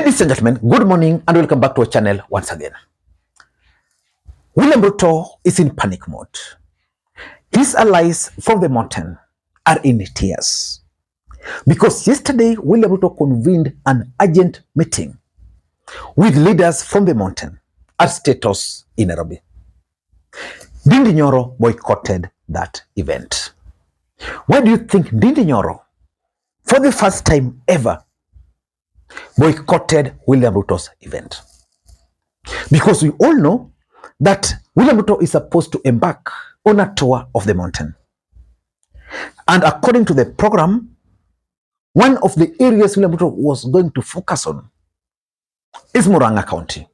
Ladies and gentlemen, good morning and welcome back to our channel once again. William Ruto is in panic mode. His allies from the mountain are in tears because yesterday William Ruto convened an urgent meeting with leaders from the mountain at State House in Nairobi. Ndindi Nyoro boycotted that event. Why do you think Ndindi Nyoro, for the first time ever, boycotted William Ruto's event? Because we all know that William Ruto is supposed to embark on a tour of the mountain. And according to the program, one of the areas William Ruto was going to focus on is Murang'a County.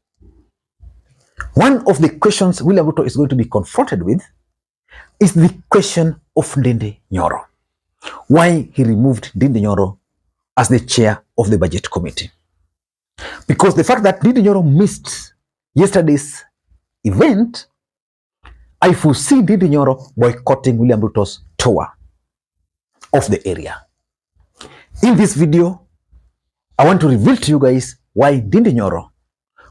One of the questions William Ruto is going to be confronted with is the question of Ndindi Nyoro. Why he removed Ndindi Nyoro as the chair of the budget committee. Because the fact that Ndindi Nyoro missed yesterday's event, I foresee Ndindi Nyoro boycotting William Ruto's tour of the area. In this video, I want to reveal to you guys why Ndindi Nyoro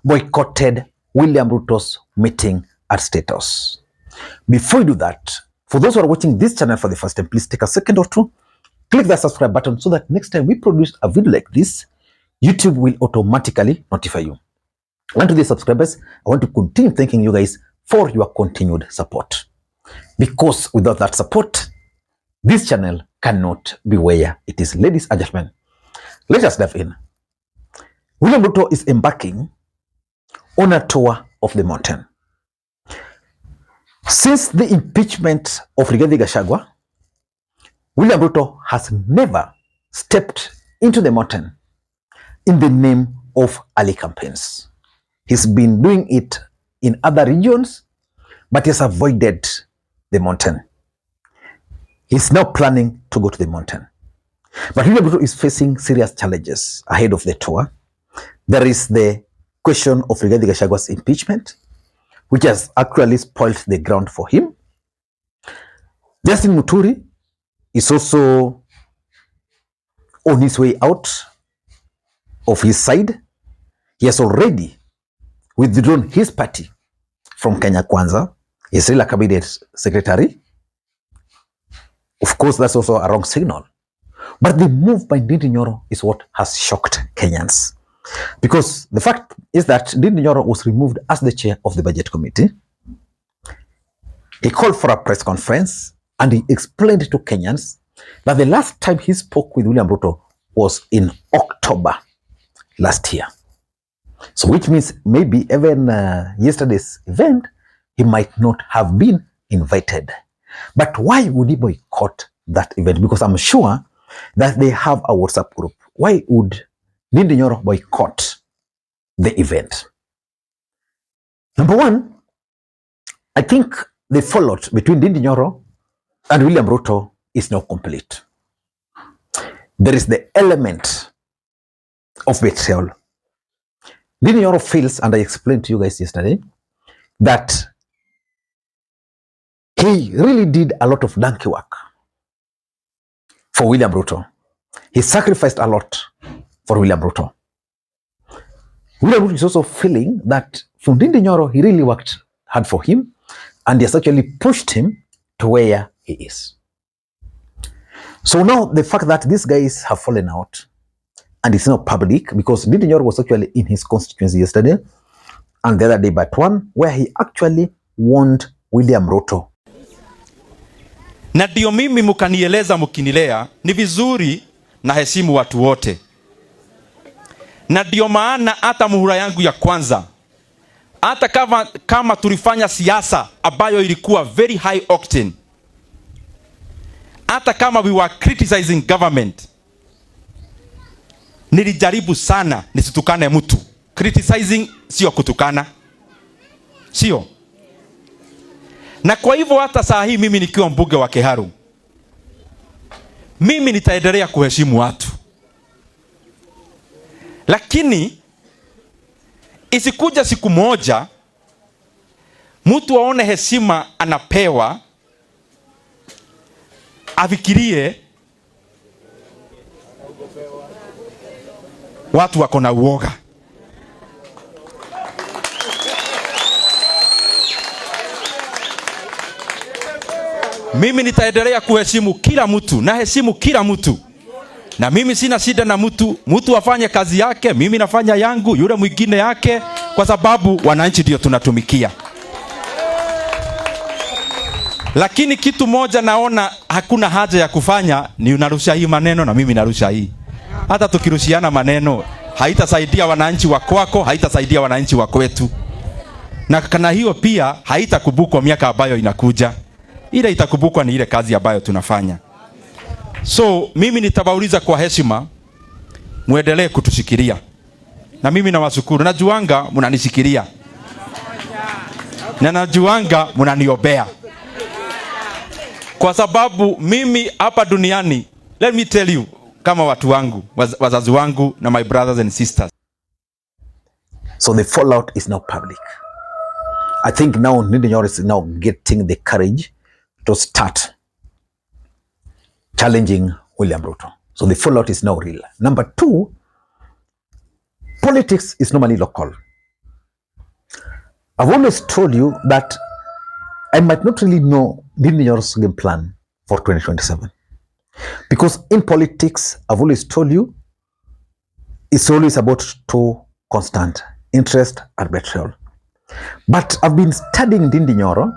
boycotted William Ruto's meeting at State House. Before we do that, for those who are watching this channel for the first time, please take a second or two, click that subscribe button so that next time we produce a video like this, YouTube will automatically notify you. And to the subscribers, I want to continue thanking you guys for your continued support. Because without that support, this channel cannot be where it is. Ladies and gentlemen, let us dive in. William Ruto is embarking on a tour of the mountain. Since the impeachment of Rigathi Gachagua, William Ruto has never stepped into the mountain in the name of early campaigns. He's been doing it in other regions, but he has avoided the mountain. He's now planning to go to the mountain. But William Ruto is facing serious challenges ahead of the tour. There is the question of Rigathi Gachagua's impeachment, which has actually spoiled the ground for him. Justin Muturi is also on his way out of his side. He has already withdrawn his party from Kenya Kwanza. He's still a cabinet secretary. Of course, that's also a wrong signal. But the move by Ndindi Nyoro is what has shocked Kenyans. Because the fact is that Ndindi Nyoro was removed as the chair of the budget committee. He called for a press conference and he explained to Kenyans that the last time he spoke with William Ruto was in October last year. So which means maybe even yesterday's event, he might not have been invited. But why would he boycott that event? Because I'm sure that they have a WhatsApp group. Why would Ndindi Nyoro boycott the event? Number one, I think the fallout between Ndindi Nyoro and William Ruto is now complete. There is the element of betrayal. Ndindi Nyoro feels, and I explained to you guys yesterday, that he really did a lot of donkey work for William Ruto. He sacrificed a lot for William Ruto. William Ruto is also feeling that from Ndindi Nyoro, he really worked hard for him and he has actually pushed him to where he is. So now the fact that these guys have fallen out and it's not public, because Ndindi Nyoro was actually in his constituency yesterday and the other day but one, where he actually warned William Ruto. Na ndio mimi mkanieleza mkinilea ni vizuri na heshimu watu wote. Na ndio maana hata muhula yangu ya kwanza, hata kama tulifanya siasa ambayo ilikuwa very high octane, hata kama we were criticizing government, nilijaribu sana nisitukane mtu. Criticizing sio kutukana. Sio. Na kwa hivyo hata saa hii mimi nikiwa mbunge wa Kiharu, mimi nitaendelea kuheshimu watu. Lakini isikuja siku moja mtu aone heshima anapewa afikirie watu wako na uoga. Mimi nitaendelea kuheshimu kila mtu, na heshimu kila mtu. Na mimi sina shida na mtu afanye kazi yake, mimi nafanya yangu, yule mwingine yake, kwa sababu wananchi ndio tunatumikia. Lakini kitu moja naona hakuna haja ya kufanya ni unarusha hii maneno na mimi narusha hii. Hata tukirushiana maneno haitasaidia wananchi wa kwako, haitasaidia wananchi wa kwetu. Na kana hiyo pia haitakumbukwa miaka ambayo inakuja. Ile itakumbukwa ni ile kazi ambayo tunafanya. So mimi nitabauliza kwa heshima, muendelee kutushikilia. Na mimi nawashukuru. Najuanga mnanishikilia. Na najuanga mnaniombea. Kwa sababu mimi hapa duniani, let me tell you, kama watu wangu, wazazi wangu na my brothers and sisters. So the fallout is now public. I think now Ndindi Nyoro is now getting the courage to start challenging William Ruto. So the fallout is now real. Number two, politics is normally local. I've always told you that I might not really know Ndindi Nyoro's game plan for 2027. Because in politics, I've always told you, it's always about two constant: interest and betrayal. But I've been studying Ndindi Nyoro,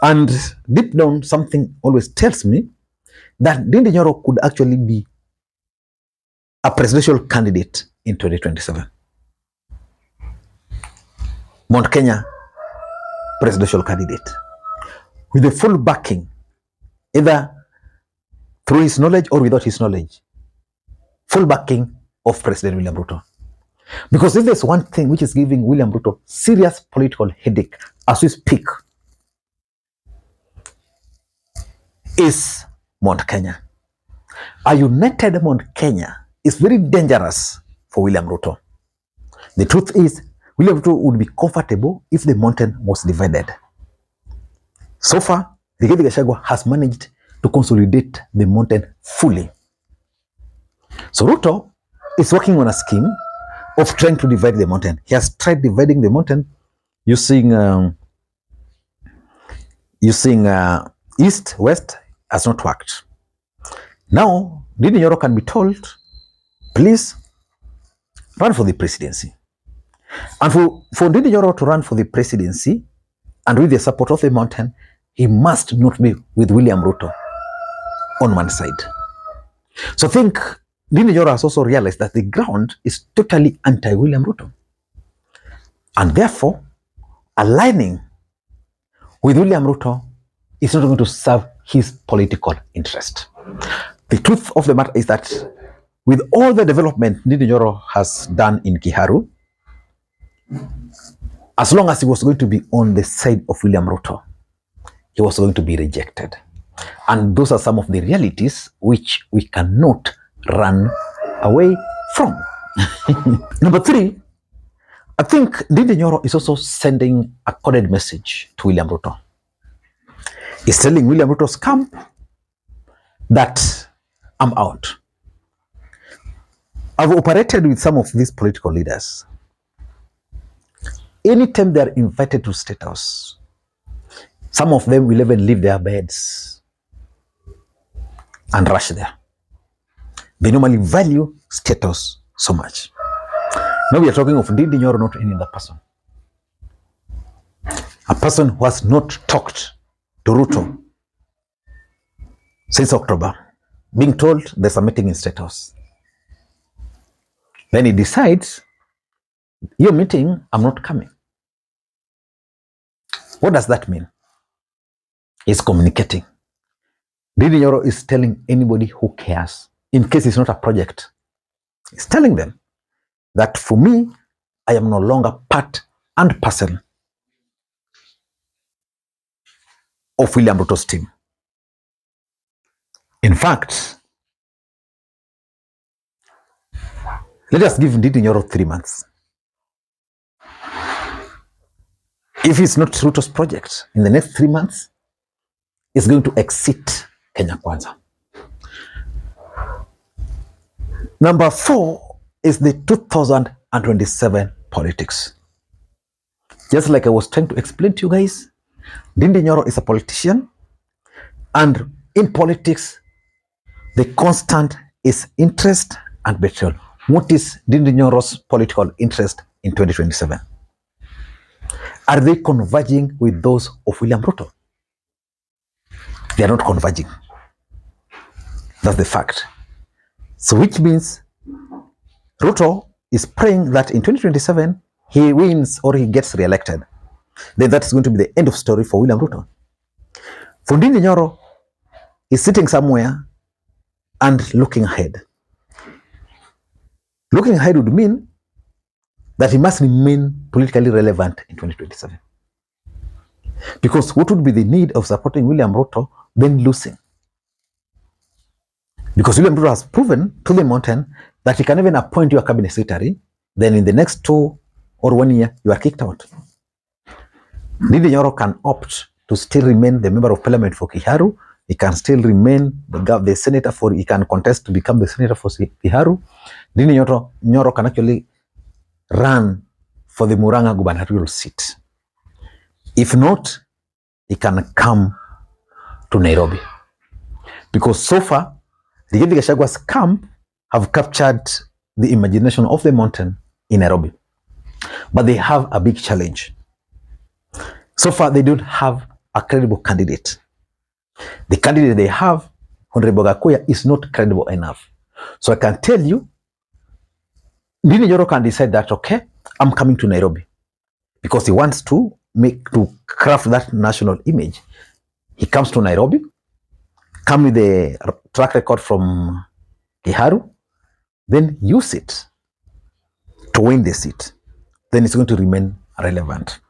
and deep down something always tells me that Ndindi Nyoro could actually be a presidential candidate in 2027. Mount Kenya presidential candidate with the full backing, either through his knowledge or without his knowledge, full backing of President William Ruto. Because if there's one thing which is giving William Ruto serious political headache as we speak, is Mount Kenya. A united Mount Kenya is very dangerous for William Ruto. The truth is, William Ruto would be comfortable if the mountain was divided. So far, Rigathi Gachagua has managed to consolidate the mountain fully. So Ruto is working on a scheme of trying to divide the mountain. He has tried dividing the mountain using east, west, has not worked. Now, Ndindi Nyoro can be told, please run for the presidency. And for Ndindi Nyoro to run for the presidency and with the support of the mountain, he must not be with William Ruto on one side. So I think Ndindi Nyoro has also realized that the ground is totally anti-William Ruto. And therefore, aligning with William Ruto is not going to serve his political interest. The truth of the matter is that with all the development Ndindi Nyoro has done in Kiharu, as long as he was going to be on the side of William Ruto, he was going to be rejected. And those are some of the realities which we cannot run away from. Number three, I think Ndindi Nyoro is also sending a coded message to William Ruto. He's telling William Ruto's camp that I'm out. I've operated with some of these political leaders. Anytime they are invited to State House, some of them will even leave their beds and rush there. They normally value State House so much. Now we are talking of Ndindi Nyoro, not any other person. A person who has not talked to Ruto since October, being told there's a meeting in State House. Then he decides, your meeting, I'm not coming. What does that mean? He's communicating. Ndindi Nyoro is telling anybody who cares, in case it's not a project, he's telling them that for me, I am no longer part and parcel of William Ruto's team. In fact, let us give Ndindi Nyoro 3 months. If it's not Ruto's project, in the next 3 months, it's going to exit Kenya Kwanza. Number 4 is the 2027 politics. Just like I was trying to explain to you guys, Ndindi Nyoro is a politician And in politics, the constant is interest and betrayal. What is Ndindi Nyoro's political interest in 2027? Are they converging with those of William Ruto? They are not converging. That's the fact. So which means Ruto is praying that in 2027, he wins or he gets re-elected. Then that's going to be the end of story for William Ruto. For Ndindi Nyoro is sitting somewhere and looking ahead. Looking ahead would mean that he must remain politically relevant in 2027. Because what would be the need of supporting William Ruto then losing? Because William Ruto has proven to the mountain that he can even appoint you a cabinet secretary, then in the next 2 or 1 year, you are kicked out. Ndindi Nyoro can opt to still remain the member of parliament for Kiharu. He can still remain the senator for, he can contest to become the senator for Kiharu. Ndindi Nyoro can actually run for the Murang'a gubernatorial seat. If not, he can come to Nairobi. Because so far, the Rigathi Gachagwa's camp have captured the imagination of the mountain in Nairobi. But they have a big challenge. So far, they don't have a credible candidate. The candidate they have, Honorable Gakuya, is not credible enough. So I can tell you, Ndindi Nyoro can decide that, okay, I'm coming to Nairobi because he wants to craft that national image. He comes to Nairobi, come with the track record from Kiharu, then use it to win the seat. Then it's going to remain relevant.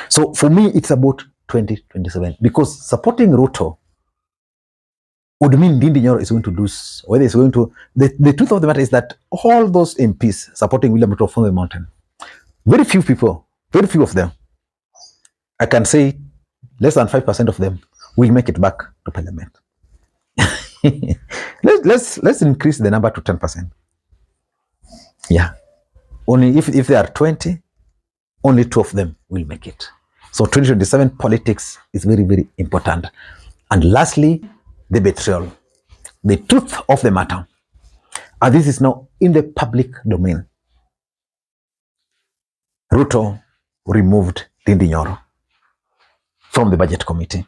So for me, it's about 2027 because supporting Ruto would mean Ndindi Nyoro is going to lose. Whether it's going to, the truth of the matter is that all those MPs supporting William Ruto from the mountain, very few people, very few of them, I can say less than 5% of them will make it back to parliament. let's increase the number to 10%. Yeah. Only if there are 20, only 2 of them will make it. So 2027 politics is very, very important. And lastly, the betrayal. The truth of the matter. And this is now in the public domain. Ruto removed Ndindi Nyoro from the budget committee.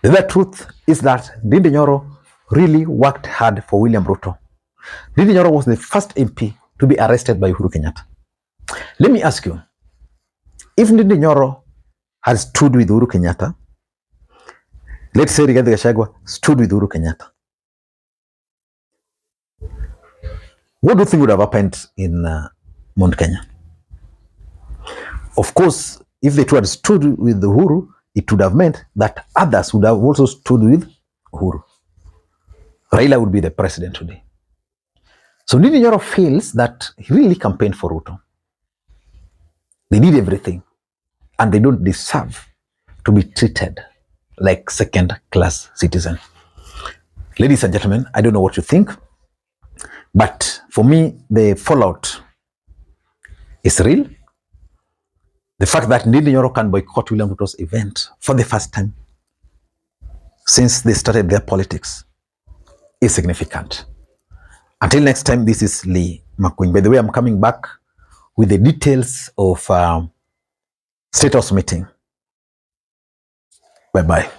The other truth is that Ndindi Nyoro really worked hard for William Ruto. Ndindi Nyoro was the first MP to be arrested by Uhuru Kenyatta. Let me ask you, if Ndindi Nyoro had stood with Uhuru Kenyatta, let's say Rigathi Gachagua stood with Uhuru Kenyatta, what do you think would have happened in Mount Kenya? Of course, if the two had stood with Uhuru, it would have meant that others would have also stood with Uhuru. Raila would be the president today. So Ndindi Nyoro feels that he really campaigned for Ruto. They did everything, and they don't deserve to be treated like second-class citizens. Ladies and gentlemen, I don't know what you think, but for me, the fallout is real. The fact that Ndindi Nyoro can boycott William Ruto's event for the first time since they started their politics is significant. Until next time, this is Lee Makwiny. By the way, I'm coming back with the details of State House meeting. Bye-bye.